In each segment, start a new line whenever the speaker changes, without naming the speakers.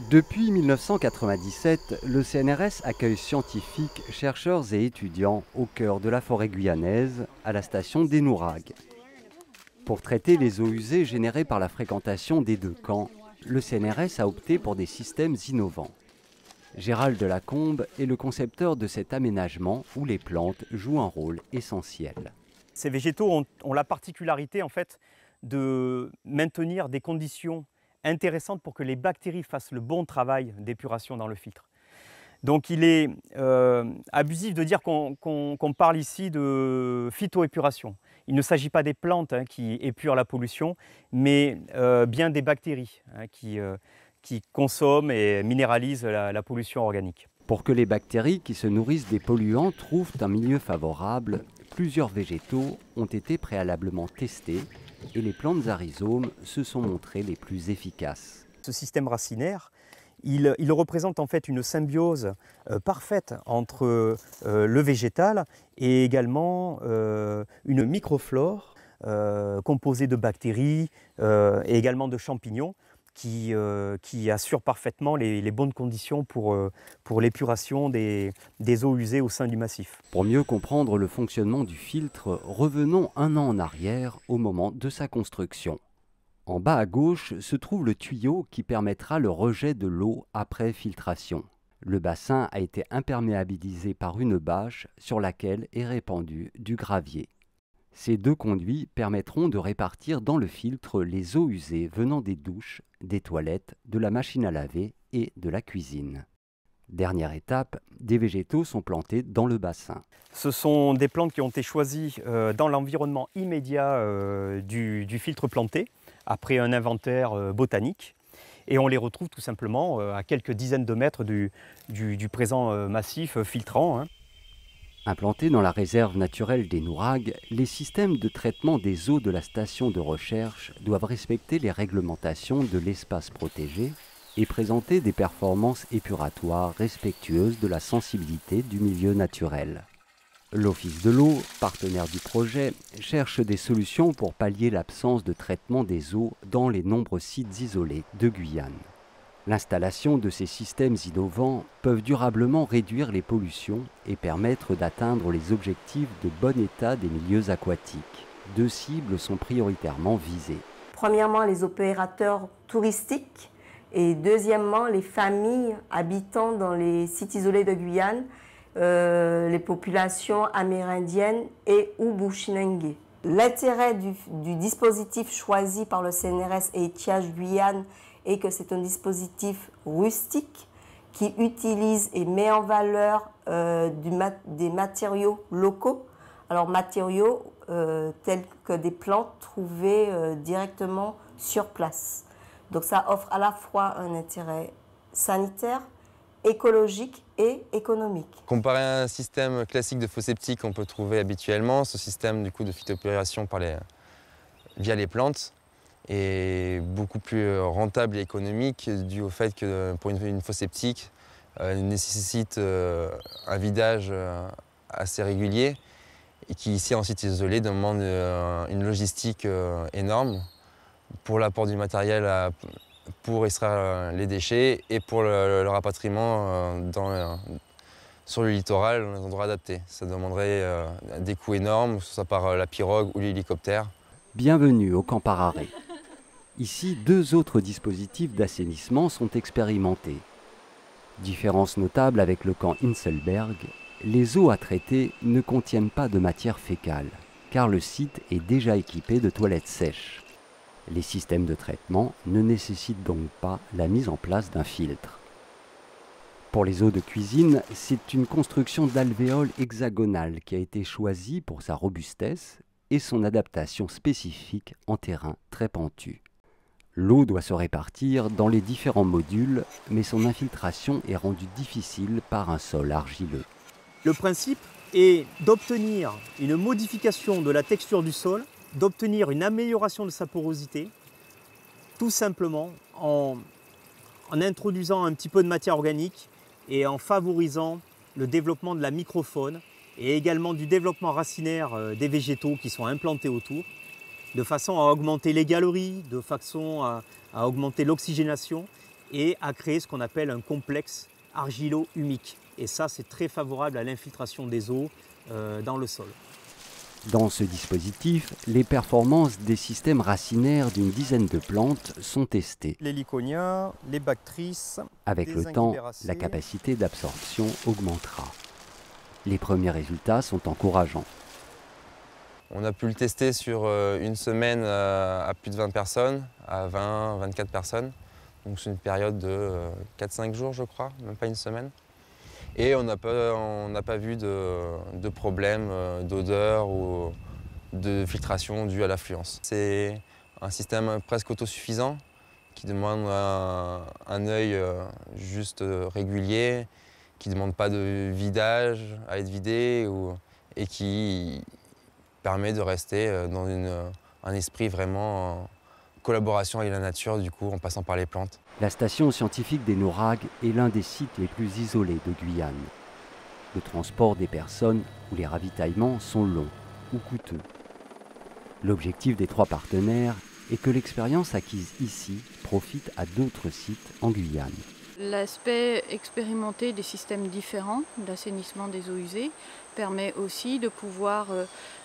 Depuis 1997, le CNRS accueille scientifiques, chercheurs et étudiants au cœur de la forêt guyanaise, à la station d'Enourag. Pour traiter les eaux usées générées par la fréquentation des deux camps, le CNRS a opté pour des systèmes innovants. Gérald Delacombe est le concepteur de cet aménagement où les plantes jouent un rôle essentiel.
Ces végétaux ont la particularité en fait, de maintenir des conditions intéressantes pour que les bactéries fassent le bon travail d'épuration dans le filtre. Donc il est abusif de dire qu'on parle ici de phytoépuration. Il ne s'agit pas des plantes qui épurent la pollution, mais bien des bactéries qui consomment et minéralisent la pollution organique.
Pour que les bactéries qui se nourrissent des polluants trouvent un milieu favorable, plusieurs végétaux ont été préalablement testés et les plantes à rhizomes se sont montrées les plus efficaces.
Ce système racinaire, il représente en fait une symbiose parfaite entre le végétal et également une microflore composée de bactéries et également de champignons qui assurent parfaitement les bonnes conditions pour l'épuration des eaux usées au sein du massif.
Pour mieux comprendre le fonctionnement du filtre, revenons un an en arrière au moment de sa construction. En bas à gauche se trouve le tuyau qui permettra le rejet de l'eau après filtration. Le bassin a été imperméabilisé par une bâche sur laquelle est répandu du gravier. Ces deux conduits permettront de répartir dans le filtre les eaux usées venant des douches, des toilettes, de la machine à laver et de la cuisine. Dernière étape, des végétaux sont plantés dans le bassin.
Ce sont des plantes qui ont été choisies dans l'environnement immédiat du filtre planté, après un inventaire botanique. Et on les retrouve tout simplement à quelques dizaines de mètres du présent massif filtrant.
Implantés dans la réserve naturelle d'Enourag, les systèmes de traitement des eaux de la station de recherche doivent respecter les réglementations de l'espace protégé et présenter des performances épuratoires respectueuses de la sensibilité du milieu naturel. L'Office de l'eau, partenaire du projet, cherche des solutions pour pallier l'absence de traitement des eaux dans les nombreux sites isolés de Guyane. L'installation de ces systèmes innovants peuvent durablement réduire les pollutions et permettre d'atteindre les objectifs de bon état des milieux aquatiques. Deux cibles sont prioritairement visées.
Premièrement, les opérateurs touristiques et deuxièmement, les familles habitant dans les sites isolés de Guyane, les populations amérindiennes et ou bushinengue. L'intérêt du dispositif choisi par le CNRS et Étiage Guyane est que c'est un dispositif rustique qui utilise et met en valeur des matériaux locaux. Alors matériaux tels que des plantes trouvées directement sur place. Donc ça offre à la fois un intérêt sanitaire, écologique et économique.
Comparé à un système classique de faux septique qu'on peut trouver habituellement, ce système du coup, de phytoépuration via les plantes est beaucoup plus rentable et économique dû au fait que pour une fosse septique nécessite un vidage assez régulier et qui ici en site isolé demande une logistique énorme pour l'apport du matériel pour extraire les déchets et pour le rapatriement sur le littoral dans les endroits adaptés. Ça demanderait des coûts énormes, que ce soit par la pirogue ou l'hélicoptère.
Bienvenue au camp Pararé. Ici, deux autres dispositifs d'assainissement sont expérimentés. Différence notable avec le camp Inselberg, les eaux à traiter ne contiennent pas de matière fécale, car le site est déjà équipé de toilettes sèches. Les systèmes de traitement ne nécessitent donc pas la mise en place d'un filtre. Pour les eaux de cuisine, c'est une construction d'alvéoles hexagonales qui a été choisie pour sa robustesse et son adaptation spécifique en terrain très pentu. L'eau doit se répartir dans les différents modules, mais son infiltration est rendue difficile par un sol argileux.
Le principe est d'obtenir une modification de la texture du sol, d'obtenir une amélioration de sa porosité, tout simplement en introduisant un petit peu de matière organique et en favorisant le développement de la microfaune et également du développement racinaire des végétaux qui sont implantés autour, de façon à augmenter les galeries, de façon à augmenter l'oxygénation et à créer ce qu'on appelle un complexe argilo-humique. Et ça, c'est très favorable à l'infiltration des eaux dans le sol.
Dans ce dispositif, les performances des systèmes racinaires d'une dizaine de plantes sont testées.
Les lyconiens, les bactrices.
Avec le temps, la capacité d'absorption augmentera. Les premiers résultats sont encourageants.
On a pu le tester sur une semaine à plus de 20 personnes, à 20-24 personnes. Donc c'est une période de 4-5 jours, je crois, même pas une semaine. Et on n'a pas vu de problème d'odeur ou de filtration due à l'affluence. C'est un système presque autosuffisant qui demande un œil juste régulier, qui ne demande pas de vidage à être vidé et qui permet de rester dans un esprit vraiment en collaboration avec la nature, du coup, en passant par les plantes.
La station scientifique des Nouragues est l'un des sites les plus isolés de Guyane. Le transport des personnes ou les ravitaillements sont longs ou coûteux. L'objectif des 3 partenaires est que l'expérience acquise ici profite à d'autres sites en Guyane.
L'aspect expérimenté des systèmes différents d'assainissement des eaux usées permet aussi de pouvoir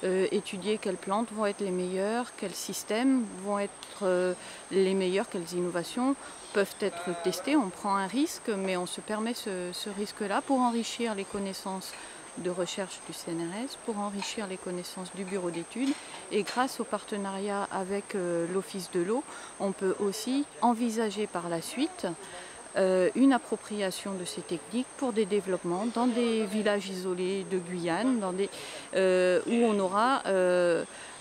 étudier quelles plantes vont être les meilleures, quels systèmes vont être les meilleurs, quelles innovations peuvent être testées. On prend un risque, mais on se permet ce risque-là pour enrichir les connaissances de recherche du CNRS, pour enrichir les connaissances du bureau d'études. Et grâce au partenariat avec l'Office de l'eau, on peut aussi envisager par la suite une appropriation de ces techniques pour des développements dans des villages isolés de Guyane, où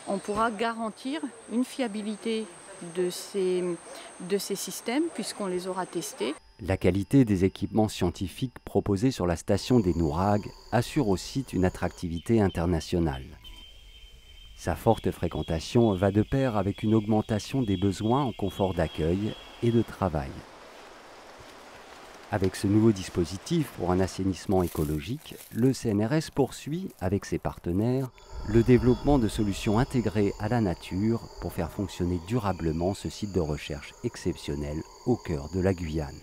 on pourra garantir une fiabilité de ces systèmes puisqu'on les aura testés.
La qualité des équipements scientifiques proposés sur la station des Nouragues assure au site une attractivité internationale. Sa forte fréquentation va de pair avec une augmentation des besoins en confort d'accueil et de travail. Avec ce nouveau dispositif pour un assainissement écologique, le CNRS poursuit, avec ses partenaires, le développement de solutions intégrées à la nature pour faire fonctionner durablement ce site de recherche exceptionnel au cœur de la Guyane.